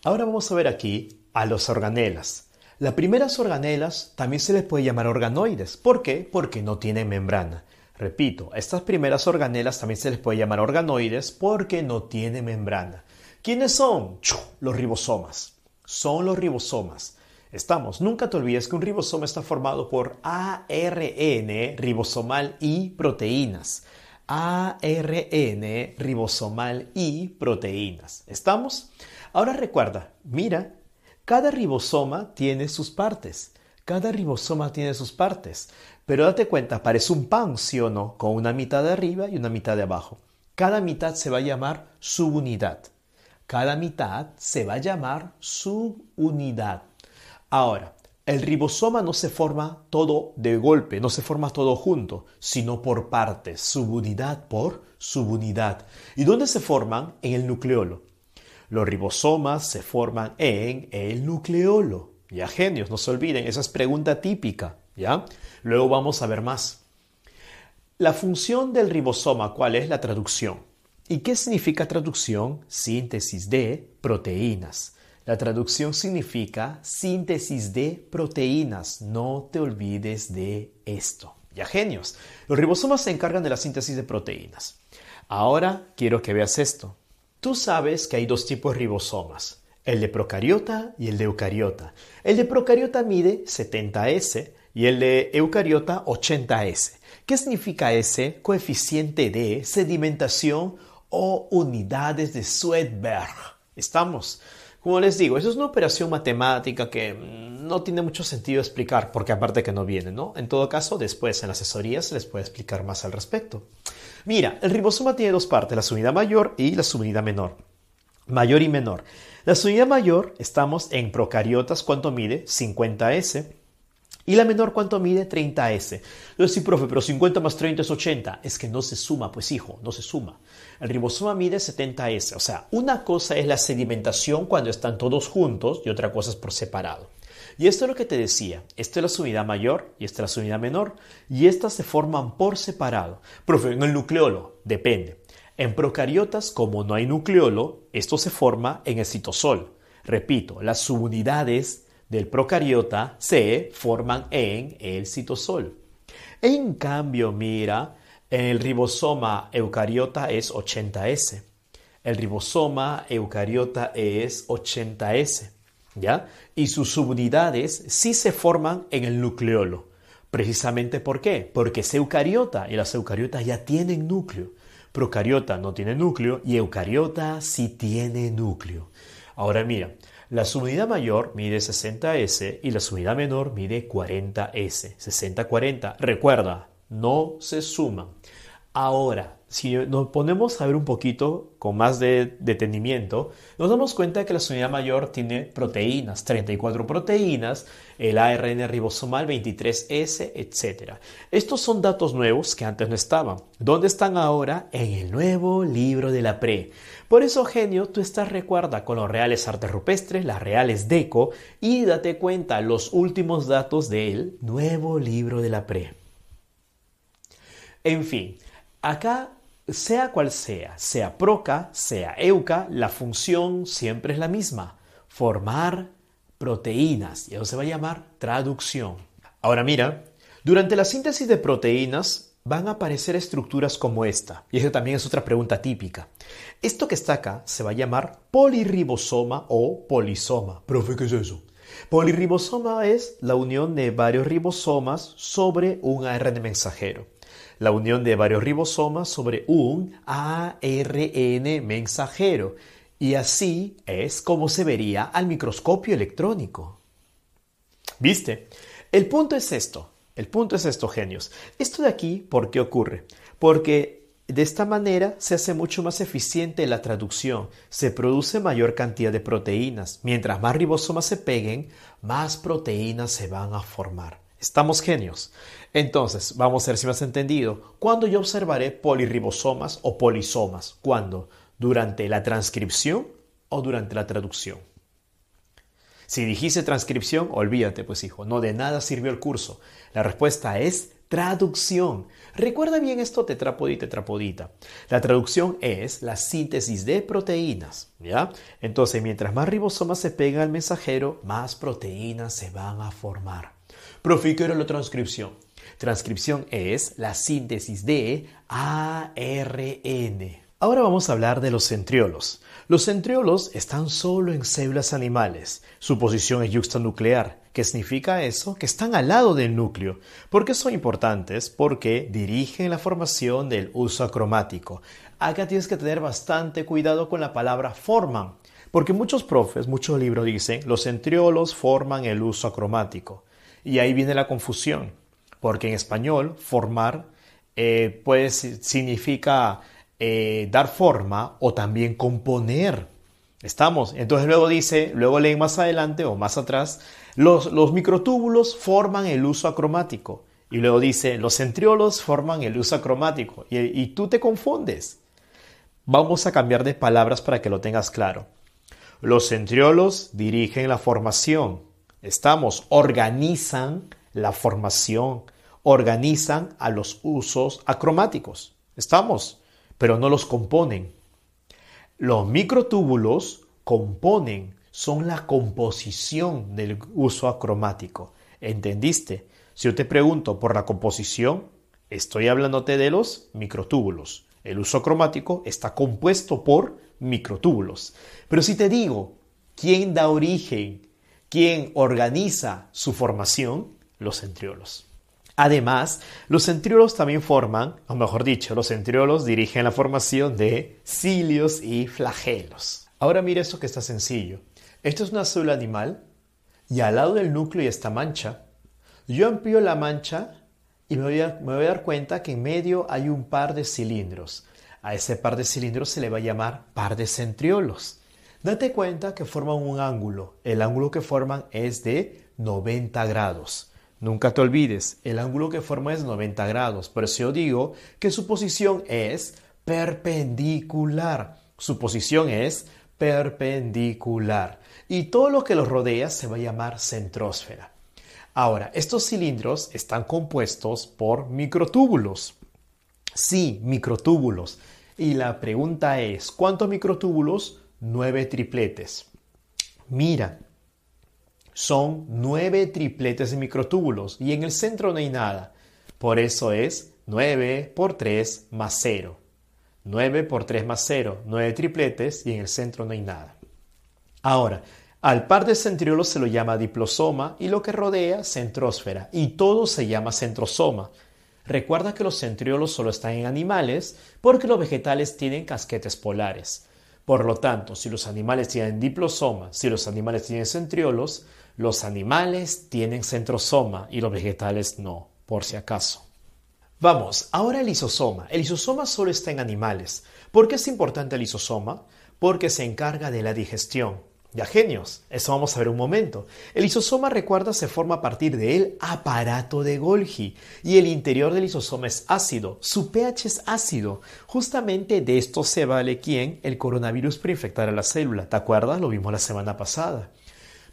Ahora vamos a ver aquí a los organelas. Las primeras organelas también se les puede llamar organoides. ¿Por qué? Porque no tienen membrana. Repito, a estas primeras organelas también se les puede llamar organoides porque no tienen membrana. ¿Quiénes son? Los ribosomas. Son los ribosomas. Nunca te olvides que un ribosoma está formado por ARN ribosomal y proteínas. ARN ribosomal y proteínas. ¿Estamos? Ahora recuerda, mira, cada ribosoma tiene sus partes. Cada ribosoma tiene sus partes. Pero date cuenta, parece un pan, ¿sí o no? Con una mitad de arriba y una mitad de abajo. Cada mitad se va a llamar subunidad. Cada mitad se va a llamar subunidad. Ahora, el ribosoma no se forma todo de golpe, no se forma todo junto, sino por partes, subunidad por subunidad. ¿Y dónde se forman? En el nucleolo. Los ribosomas se forman en el nucleolo. Ya, genios, no se olviden, esa es pregunta típica, ¿ya? Luego vamos a ver más. La función del ribosoma, ¿cuál es? La traducción. ¿Y qué significa traducción? Síntesis de proteínas. La traducción significa síntesis de proteínas. No te olvides de esto. Ya, genios. Los ribosomas se encargan de la síntesis de proteínas. Ahora quiero que veas esto. Tú sabes que hay dos tipos de ribosomas, el de procariota y el de eucariota. El de procariota mide 70S y el de eucariota 80S. ¿Qué significa S? Coeficiente de sedimentación o unidades de Svedberg. ¿Estamos? Como les digo, eso es una operación matemática que no tiene mucho sentido explicar, porque aparte que no viene, ¿no? En todo caso, después en la asesoría se les puede explicar más al respecto. Mira, el ribosoma tiene dos partes, la subunidad mayor y la subunidad menor. Mayor y menor. La subunidad mayor, estamos en procariotas, ¿cuánto mide? 50S. Y la menor, ¿cuánto mide? 30S. Entonces, sí, profe, pero 50 más 30 es 80. Es que no se suma, pues hijo, no se suma. El ribosoma mide 70S. O sea, una cosa es la sedimentación cuando están todos juntos y otra cosa es por separado. Y esto es lo que te decía. Esta es la subunidad mayor y esta es la subunidad menor. Y estas se forman por separado. Profe, en el nucleolo, depende. En procariotas, como no hay nucleolo, esto se forma en el citosol. Repito, las subunidades del procariota se forman en el citosol. En cambio, mira, el ribosoma eucariota es 80S. El ribosoma eucariota es 80S. ¿Ya? Y sus subunidades sí se forman en el nucleolo. ¿Precisamente por qué? Porque es eucariota y las eucariotas ya tienen núcleo. Procariota no tiene núcleo y eucariota sí tiene núcleo. Ahora mira, la subunidad mayor mide 60S y la subunidad menor mide 40S. 60-40. Recuerda, no se suman. Ahora, si nos ponemos a ver un poquito con más de detenimiento, nos damos cuenta que la subunidad mayor tiene proteínas, 34 proteínas, el ARN ribosomal 23S, etc. Estos son datos nuevos que antes no estaban. ¿Dónde están ahora? En el nuevo libro de la PRE. Por eso, genio, tú recuerda con los reales artes rupestres, las reales DECO, y date cuenta los últimos datos del nuevo libro de la PRE. En fin, acá, sea cual sea proca, sea euca, la función siempre es la misma, formar proteínas, y eso se va a llamar traducción. Ahora mira, durante la síntesis de proteínas van a aparecer estructuras como esta, y esa también es otra pregunta típica. Esto que está acá se va a llamar polirribosoma o polisoma. Profe, ¿qué es eso? Polirribosoma es la unión de varios ribosomas sobre un ARN mensajero. La unión de varios ribosomas sobre un ARN mensajero. Y así es como se vería al microscopio electrónico. ¿Viste? El punto es esto, genios. Esto de aquí, ¿por qué ocurre? Porque de esta manera se hace mucho más eficiente la traducción. Se produce mayor cantidad de proteínas. Mientras más ribosomas se peguen, más proteínas se van a formar. ¿Estamos, genios? Entonces, vamos a ver si me has entendido. ¿Cuándo yo observaré polirribosomas o polisomas? ¿Cuándo? ¿Durante la transcripción o durante la traducción? Si dijiste transcripción, olvídate, pues hijo, no de nada sirvió el curso. La respuesta es Traducción. Recuerda bien esto tetrápodo y tetrapodita. La traducción es la síntesis de proteínas, ¿ya? Entonces, mientras más ribosomas se pegan al mensajero, más proteínas se van a formar. Profe, ¿qué era la transcripción? Transcripción es la síntesis de ARN. Ahora vamos a hablar de los centriolos. Los centriolos están solo en células animales. Su posición es yuxtanuclear. ¿Qué significa eso? Que están al lado del núcleo. ¿Por qué son importantes? Porque dirigen la formación del uso acromático. Acá tienes que tener bastante cuidado con la palabra forman. Porque muchos profes, muchos libros dicen, los centriolos forman el uso acromático. Y ahí viene la confusión. Porque en español, formar significa dar forma o también componer. ¿Estamos? Entonces luego leen más adelante o más atrás, los microtúbulos forman el uso acromático. Y luego dice, los centriolos forman el uso acromático. Y tú te confundes. Vamos a cambiar de palabras para que lo tengas claro. Los centriolos dirigen la formación. ¿Estamos? Organizan la formación. Organizan a los usos acromáticos. ¿Estamos? Pero no los componen. Los microtúbulos componen, son la composición del uso acromático. ¿Entendiste? Si yo te pregunto por la composición, estoy hablándote de los microtúbulos. El uso acromático está compuesto por microtúbulos. Pero si te digo, ¿quién da origen? ¿Quién organiza su formación? Los centriolos. Además, los centriolos también forman, o mejor dicho, los centriolos dirigen la formación de cilios y flagelos. Ahora mira esto que está sencillo. Esto es una célula animal y al lado del núcleo hay esta mancha. Yo amplío la mancha y me voy a dar cuenta que en medio hay un par de cilindros. A ese par de cilindros se le va a llamar par de centriolos. Date cuenta que forman un ángulo. El ángulo que forman es de 90 grados. Nunca te olvides, el ángulo que forma es 90 grados, pero si yo digo que su posición es perpendicular, su posición es perpendicular y todo lo que los rodea se va a llamar centrósfera. Ahora, estos cilindros están compuestos por microtúbulos. Sí, microtúbulos. Y la pregunta es, ¿cuántos microtúbulos? 9 tripletes. Mira. Son 9 tripletes de microtúbulos y en el centro no hay nada. Por eso es 9 por 3 más 0. 9 por 3 más 0, 9 tripletes y en el centro no hay nada. Ahora, al par de centriolos se lo llama diplosoma y lo que rodea centrósfera y todo se llama centrosoma. Recuerda que los centriolos solo están en animales porque los vegetales tienen casquetes polares. Por lo tanto, si los animales tienen diplosoma, si los animales tienen centriolos, los animales tienen centrosoma y los vegetales no, por si acaso. Vamos, ahora el lisosoma. El lisosoma solo está en animales. ¿Por qué es importante el lisosoma? Porque se encarga de la digestión. Ya genios, eso vamos a ver un momento. El lisosoma, recuerda, se forma a partir del aparato de Golgi y el interior del lisosoma es ácido, su pH es ácido. Justamente de esto se vale ¿quién? El coronavirus para infectar a la célula. ¿Te acuerdas? Lo vimos la semana pasada.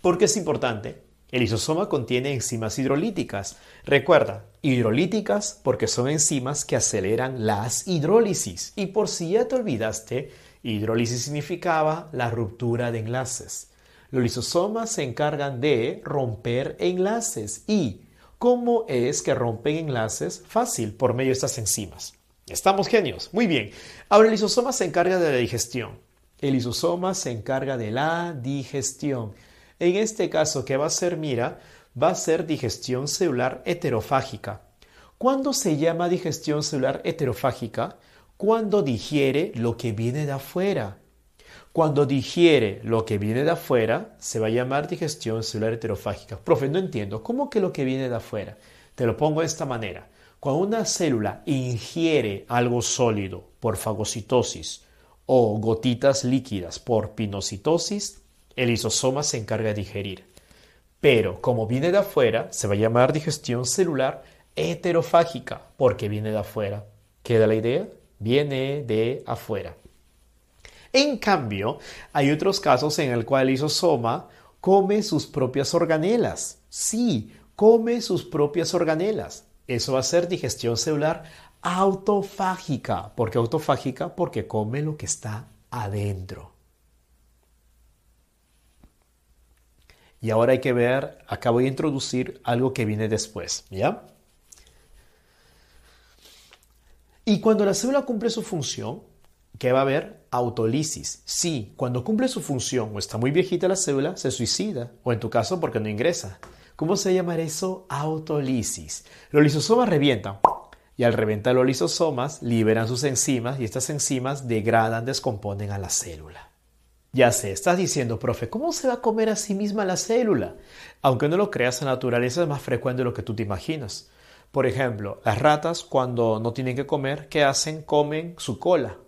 ¿Por qué es importante? El lisosoma contiene enzimas hidrolíticas. Recuerda, hidrolíticas porque son enzimas que aceleran las hidrólisis. Y por si ya te olvidaste, hidrólisis significaba la ruptura de enlaces. Los lisosomas se encargan de romper enlaces. ¿Y cómo es que rompen enlaces? Fácil, por medio de estas enzimas. ¿Estamos genios? Muy bien. Ahora el lisosoma se encarga de la digestión. El lisosoma se encarga de la digestión. En este caso, ¿qué va a ser? Mira, va a ser digestión celular heterofágica. ¿Cuándo se llama digestión celular heterofágica? Cuando digiere lo que viene de afuera. Cuando digiere lo que viene de afuera, se va a llamar digestión celular heterofágica. Profe, no entiendo. ¿Cómo que lo que viene de afuera? Te lo pongo de esta manera. Cuando una célula ingiere algo sólido por fagocitosis o gotitas líquidas por pinocitosis, el lisosoma se encarga de digerir. Pero como viene de afuera, se va a llamar digestión celular heterofágica porque viene de afuera. ¿Queda la idea? Viene de afuera. En cambio, hay otros casos en el cual el lisosoma come sus propias organelas. Sí, come sus propias organelas. Eso va a ser digestión celular autofágica. ¿Por qué autofágica? Porque come lo que está adentro. Y ahora hay que ver, acá voy a introducir algo que viene después, ¿ya? Y cuando la célula cumple su función, ¿qué va a haber? Autolisis. Sí, cuando cumple su función o está muy viejita la célula, se suicida. O en tu caso, porque no ingresa. ¿Cómo se llama eso? Autolisis. Los lisosomas revientan. Y al reventar los lisosomas, liberan sus enzimas y estas enzimas degradan, descomponen a la célula. Ya sé, estás diciendo, profe, ¿cómo se va a comer a sí misma la célula? Aunque no lo creas, en la naturaleza es más frecuente de lo que tú te imaginas. Por ejemplo, las ratas cuando no tienen que comer, ¿qué hacen? Comen su cola.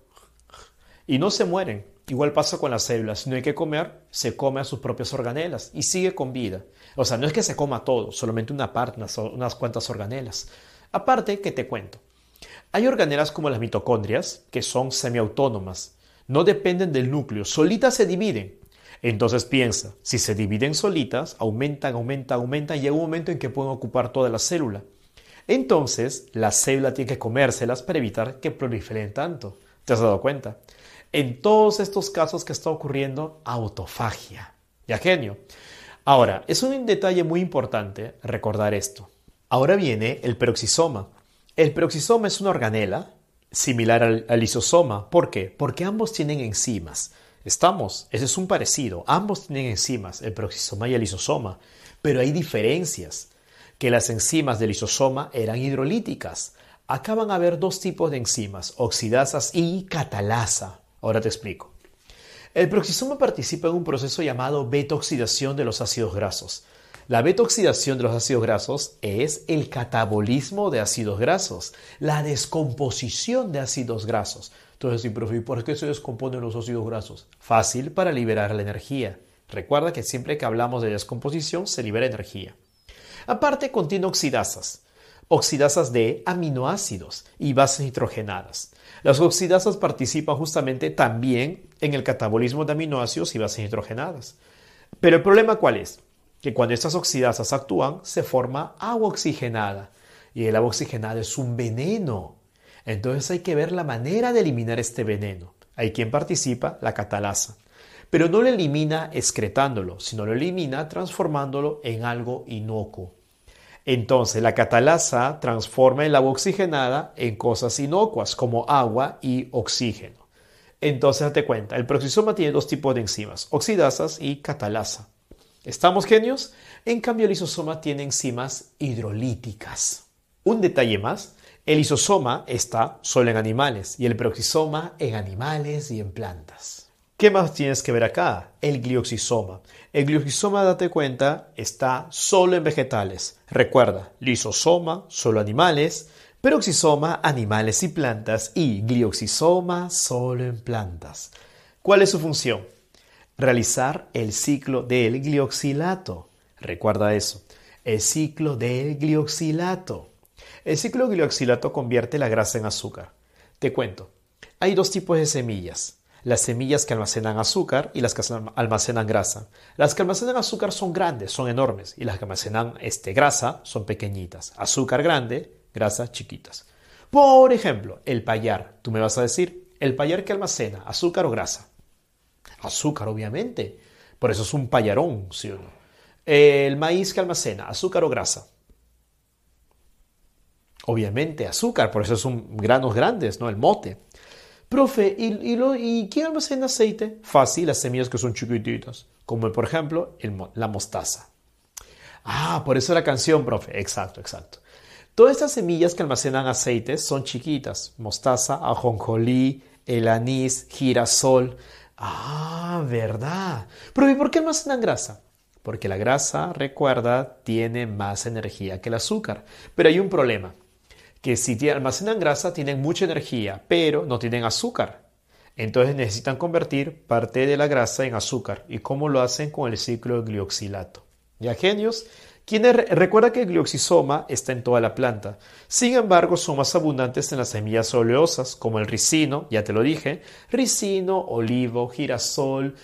Y no se mueren. Igual pasa con las células. Si no hay que comer, se come a sus propias organelas y sigue con vida. O sea, no es que se coma todo, solamente una parte, unas cuantas organelas. Aparte, que te cuento. Hay organelas como las mitocondrias, que son semiautónomas. No dependen del núcleo, solitas se dividen. Entonces piensa, si se dividen solitas, aumentan, y llega un momento en que pueden ocupar toda la célula. Entonces, la célula tiene que comérselas para evitar que proliferen tanto. ¿Te has dado cuenta? En todos estos casos que está ocurriendo, autofagia. ¿Ya, genio? Ahora, es un detalle muy importante recordar esto. Ahora viene el peroxisoma. El peroxisoma es una organela similar al lisosoma. ¿Por qué? Porque ambos tienen enzimas. Ese es un parecido. Ambos tienen enzimas, el peroxisoma y el lisosoma. Pero hay diferencias. Que las enzimas del lisosoma eran hidrolíticas. Acá van a haber dos tipos de enzimas, oxidasas y catalasa. Ahora te explico. El peroxisoma participa en un proceso llamado beta-oxidación de los ácidos grasos. La beta-oxidación de los ácidos grasos es el catabolismo de ácidos grasos, la descomposición de ácidos grasos. Entonces, sí, profe, ¿y por qué se descomponen los ácidos grasos? Fácil, para liberar la energía. Recuerda que siempre que hablamos de descomposición se libera energía. Aparte, contiene oxidasas de aminoácidos y bases nitrogenadas. Las oxidasas participan justamente también en el catabolismo de aminoácidos y bases nitrogenadas. Pero el problema, ¿cuál es? Que cuando estas oxidasas actúan, se forma agua oxigenada. Y el agua oxigenada es un veneno. Entonces hay que ver la manera de eliminar este veneno. Hay quien participa, la catalasa. Pero no lo elimina excretándolo, sino lo elimina transformándolo en algo inocuo. Entonces la catalasa transforma el agua oxigenada en cosas inocuas como agua y oxígeno. Entonces date cuenta, el peroxisoma tiene dos tipos de enzimas, oxidasas y catalasa. ¿Estamos, genios? En cambio, el lisosoma tiene enzimas hidrolíticas. Un detalle más, el lisosoma está solo en animales y el peroxisoma en animales y en plantas. ¿Qué más tienes que ver acá? El glioxisoma. El glioxisoma, date cuenta, está solo en vegetales. Recuerda, lisosoma, solo animales, peroxisoma, animales y plantas y glioxisoma, solo en plantas. ¿Cuál es su función? Realizar el ciclo del glioxilato. Recuerda eso, el ciclo del glioxilato. El ciclo del glioxilato convierte la grasa en azúcar. Te cuento, hay dos tipos de semillas. Las semillas que almacenan azúcar y las que almacenan grasa. Las que almacenan azúcar son grandes, son enormes, y las que almacenan grasa son pequeñitas. Azúcar grande, grasa chiquitas. Por ejemplo, el payar. Tú me vas a decir, ¿el payar que almacena azúcar o grasa? Azúcar, obviamente. Por eso es un payarón, ¿sí o no? El maíz que almacena, azúcar o grasa. Obviamente azúcar, por eso son granos grandes, ¿no? El mote. Profe, ¿y quién almacena aceite? Fácil, las semillas que son chiquititas, como por ejemplo la mostaza. Ah, por eso la canción, profe. Exacto. Todas estas semillas que almacenan aceites son chiquitas. Mostaza, ajonjolí, el anís, girasol. Ah, ¿verdad? Profe, ¿por qué almacenan grasa? Porque la grasa, recuerda, tiene más energía que el azúcar. Pero hay un problema. Que si almacenan grasa tienen mucha energía, pero no tienen azúcar. Entonces necesitan convertir parte de la grasa en azúcar. ¿Y cómo lo hacen? Con el ciclo de glioxilato. ¿Ya, genios? Recuerda que el glioxisoma está en toda la planta. Sin embargo, son más abundantes en las semillas oleosas, como el ricino, ya te lo dije, ricino, olivo, girasol,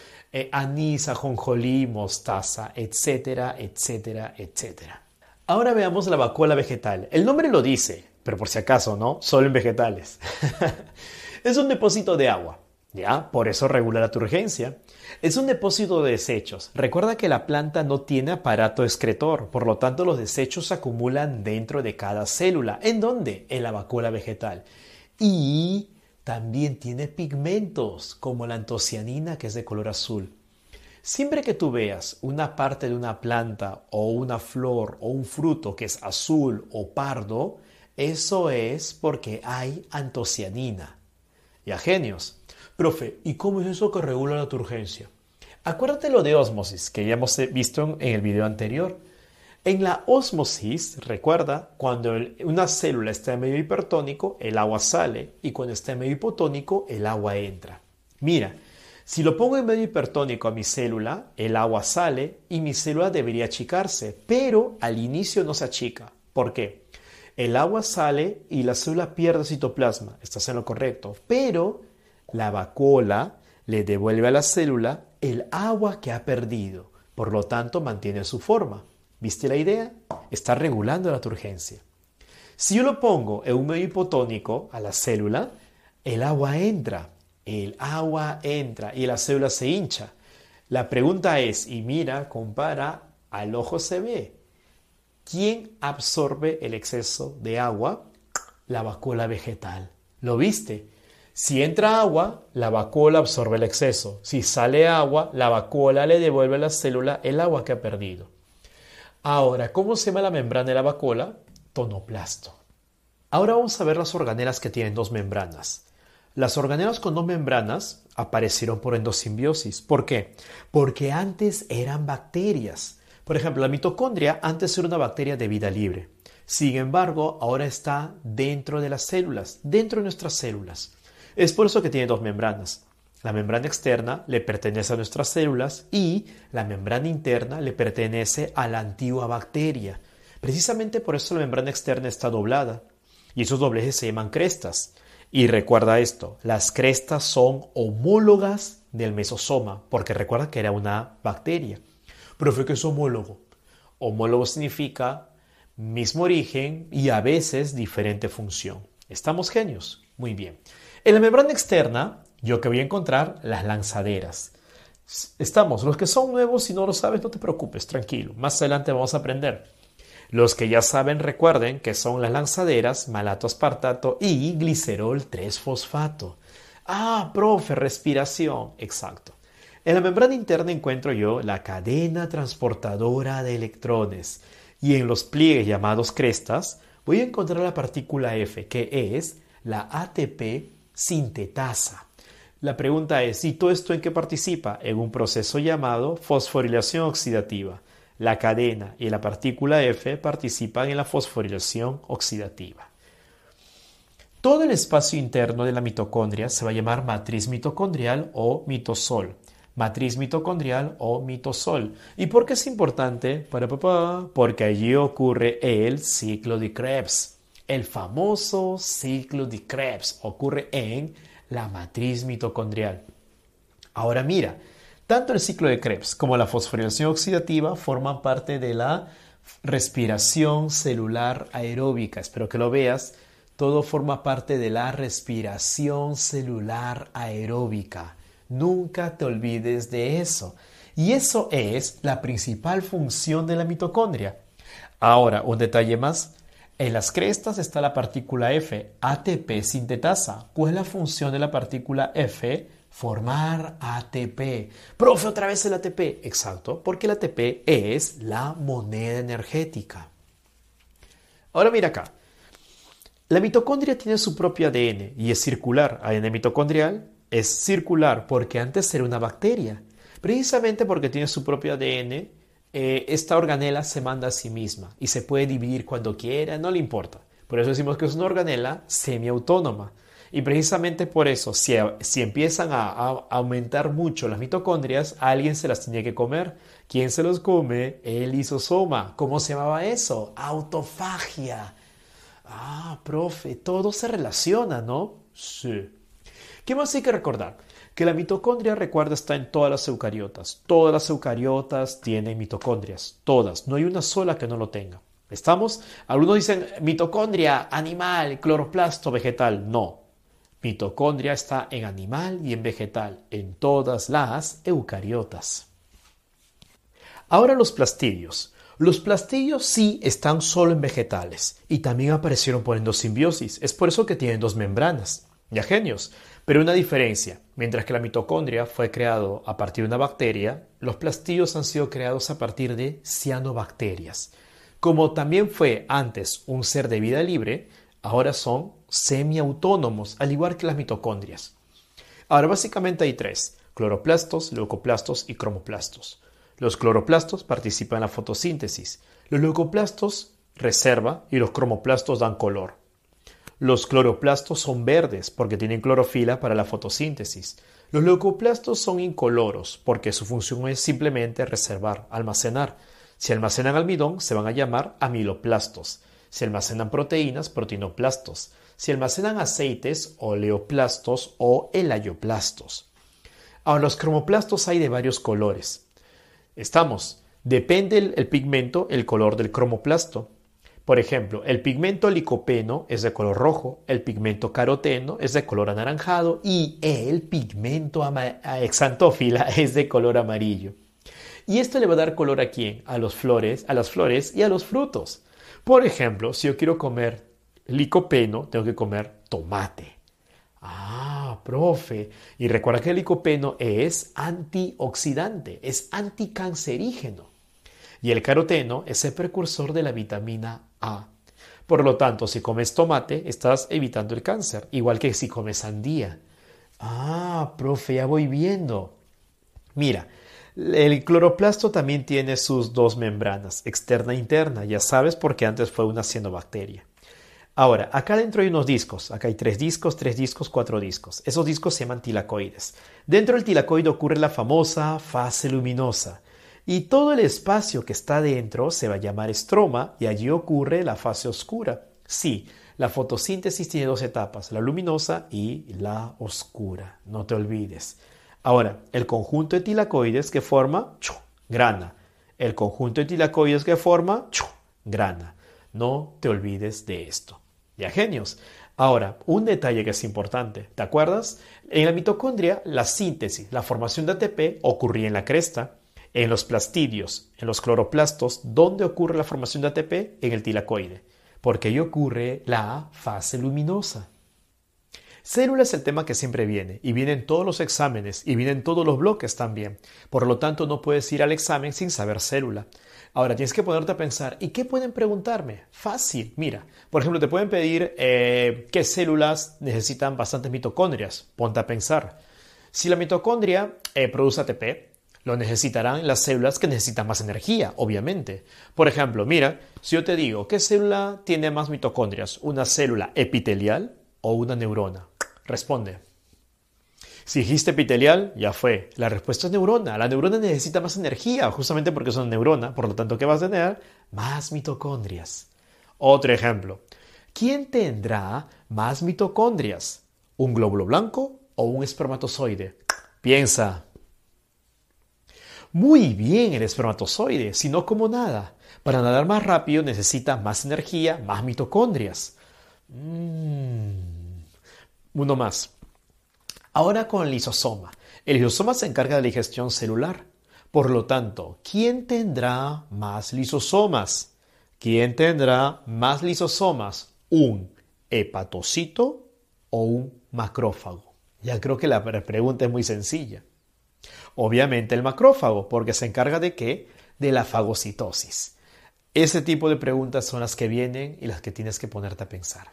anís, ajonjolí, mostaza, etcétera. Ahora veamos la vacuola vegetal. El nombre lo dice, pero por si acaso, ¿no? Solo en vegetales. Es un depósito de agua, ¿ya? Por eso regula la turgencia. Es un depósito de desechos. Recuerda que la planta no tiene aparato excretor, por lo tanto los desechos se acumulan dentro de cada célula. ¿En dónde? En la vacuola vegetal. Y también tiene pigmentos, como la antocianina, que es de color azul. Siempre que tú veas una parte de una planta o una flor o un fruto que es azul o pardo, eso es porque hay antocianina. Ya, genios. Profe, ¿y cómo es eso que regula la turgencia? Acuérdate lo de ósmosis que ya hemos visto en el video anterior. En la ósmosis, recuerda, cuando una célula está en medio hipertónico, el agua sale, y cuando está en medio hipotónico, el agua entra. Mira, si lo pongo en medio hipertónico a mi célula, el agua sale y mi célula debería achicarse, pero al inicio no se achica. ¿Por qué? El agua sale y la célula pierde citoplasma, estás en lo correcto, pero la vacuola le devuelve a la célula el agua que ha perdido, por lo tanto mantiene su forma. ¿Viste la idea? Está regulando la turgencia. Si yo lo pongo en un medio hipotónico a la célula, el agua entra y la célula se hincha. La pregunta es, y mira, compara, al ojo se ve. ¿Quién absorbe el exceso de agua? La vacuola vegetal. ¿Lo viste? Si entra agua, la vacuola absorbe el exceso. Si sale agua, la vacuola le devuelve a la célula el agua que ha perdido. Ahora, ¿cómo se llama la membrana de la vacuola? Tonoplasto. Ahora vamos a ver las organelas que tienen dos membranas. Las organelas con dos membranas aparecieron por endosimbiosis. ¿Por qué? Porque antes eran bacterias. Por ejemplo, la mitocondria antes era una bacteria de vida libre. Sin embargo, ahora está dentro de las células, dentro de nuestras células. Es por eso que tiene dos membranas. La membrana externa le pertenece a nuestras células y la membrana interna le pertenece a la antigua bacteria. Precisamente por eso la membrana externa está doblada y esos dobleces se llaman crestas. Y recuerda esto, las crestas son homólogas del mesosoma, porque recuerda que era una bacteria. Profe, ¿qué es homólogo? Homólogo significa mismo origen y a veces diferente función. ¿Estamos genios? Muy bien. En la membrana externa, yo que voy a encontrar las lanzaderas. Estamos, los que son nuevos, si no lo sabes, no te preocupes, tranquilo. Más adelante vamos a aprender. Los que ya saben, recuerden que son las lanzaderas, malato aspartato y glicerol 3-fosfato. Ah, profe, respiración. Exacto. En la membrana interna encuentro yo la cadena transportadora de electrones. Y en los pliegues llamados crestas, voy a encontrar la partícula F, que es la ATP sintetasa. La pregunta es, ¿y todo esto en qué participa? En un proceso llamado fosforilación oxidativa. La cadena y la partícula F participan en la fosforilación oxidativa. Todo el espacio interno de la mitocondria se va a llamar matriz mitocondrial o mitosol. Matriz mitocondrial o mitosol. ¿Y por qué es importante? Porque allí ocurre el ciclo de Krebs. El famoso ciclo de Krebs ocurre en la matriz mitocondrial. Ahora mira, tanto el ciclo de Krebs como la fosforilación oxidativa forman parte de la respiración celular aeróbica. Espero que lo veas. Todo forma parte de la respiración celular aeróbica. Nunca te olvides de eso. Y eso es la principal función de la mitocondria. Ahora, un detalle más. En las crestas está la partícula F, ATP sintetasa. ¿Cuál es la función de la partícula F? Formar ATP. Profe, otra vez el ATP. Exacto, porque el ATP es la moneda energética. Ahora mira acá. La mitocondria tiene su propio ADN y es circular. ADN mitocondrial es circular porque antes era una bacteria. Precisamente porque tiene su propio ADN, esta organela se manda a sí misma y se puede dividir cuando quiera, no le importa. Por eso decimos que es una organela semiautónoma. Y precisamente por eso, si empiezan a aumentar mucho las mitocondrias, alguien se las tiene que comer. ¿Quién se los come? El lisosoma. ¿Cómo se llamaba eso? Autofagia. Ah, profe, todo se relaciona, ¿no? Sí. ¿Qué más hay que recordar? Que la mitocondria, recuerda, está en todas las eucariotas. Todas las eucariotas tienen mitocondrias. Todas. No hay una sola que no lo tenga. ¿Estamos? Algunos dicen mitocondria, animal, cloroplasto, vegetal. No. Mitocondria está en animal y en vegetal, en todas las eucariotas. Ahora los plastidios. Los plastidios sí están solo en vegetales y también aparecieron por endosimbiosis. Es por eso que tienen dos membranas. Ya genios. Pero una diferencia. Mientras que la mitocondria fue creado a partir de una bacteria, los plastidios han sido creados a partir de cianobacterias. Como también fue antes un ser de vida libre, ahora son semiautónomos, al igual que las mitocondrias. Ahora básicamente hay tres: cloroplastos, leucoplastos y cromoplastos. Los cloroplastos participan en la fotosíntesis, los leucoplastos reserva y los cromoplastos dan color. Los cloroplastos son verdes porque tienen clorofila para la fotosíntesis. Los leucoplastos son incoloros porque su función es simplemente reservar, almacenar. Si almacenan almidón, se van a llamar amiloplastos. Si almacenan proteínas, proteinoplastos. Si almacenan aceites, oleoplastos o elayoplastos. Ahora, los cromoplastos hay de varios colores. Depende el pigmento, el color del cromoplasto. Por ejemplo, el pigmento licopeno es de color rojo, el pigmento caroteno es de color anaranjado y el pigmento hexantófila es de color amarillo. ¿Y esto le va a dar color a quién? A las flores y a los frutos. Por ejemplo, si yo quiero comer licopeno, tengo que comer tomate. Ah, profe. Y recuerda que el licopeno es antioxidante, es anticancerígeno. Y el caroteno es el precursor de la vitamina A. Por lo tanto, si comes tomate, estás evitando el cáncer, igual que si comes sandía. Ah, profe, ya voy viendo. Mira, el cloroplasto también tiene sus dos membranas, externa e interna, ya sabes, porque antes fue una cianobacteria. Ahora, acá dentro hay unos discos. Acá hay 3 discos, 4 discos. Esos discos se llaman tilacoides. Dentro del tilacoide ocurre la famosa fase luminosa. Y todo el espacio que está dentro se va a llamar estroma y allí ocurre la fase oscura. Sí, la fotosíntesis tiene 2 etapas, la luminosa y la oscura. No te olvides. Ahora, el conjunto de tilacoides que forma grana. El conjunto de tilacoides que forma grana. No te olvides de esto. Ya genios. Ahora, un detalle que es importante. ¿Te acuerdas? En la mitocondria, la síntesis, la formación de ATP ocurría en la cresta. En los plastidios, en los cloroplastos, ¿dónde ocurre la formación de ATP? En el tilacoide. Porque ahí ocurre la fase luminosa. Célula es el tema que siempre viene, y viene en todos los exámenes, y viene en todos los bloques también. Por lo tanto, no puedes ir al examen sin saber célula. Ahora, tienes que ponerte a pensar, ¿y qué pueden preguntarme? Fácil, mira. Por ejemplo, te pueden pedir qué células necesitan bastantes mitocondrias. Ponte a pensar. Si la mitocondria produce ATP, lo necesitarán las células que necesitan más energía, obviamente. Por ejemplo, mira, si yo te digo, ¿qué célula tiene más mitocondrias? ¿Una célula epitelial o una neurona? Responde. Si dijiste epitelial, ya fue. La respuesta es neurona. La neurona necesita más energía, justamente porque es una neurona. Por lo tanto, ¿qué vas a tener? Más mitocondrias. Otro ejemplo. ¿Quién tendrá más mitocondrias? ¿Un glóbulo blanco o un espermatozoide? Piensa. Muy bien el espermatozoide, si no como nada. Para nadar más rápido necesita más energía, más mitocondrias. Uno más. Ahora con el lisosoma. El lisosoma se encarga de la digestión celular. Por lo tanto, ¿quién tendrá más lisosomas? ¿Quién tendrá más lisosomas? ¿Un hepatocito o un macrófago? Ya creo que la pregunta es muy sencilla. Obviamente el macrófago, porque se encarga ¿de qué? De la fagocitosis. Ese tipo de preguntas son las que vienen y las que tienes que ponerte a pensar.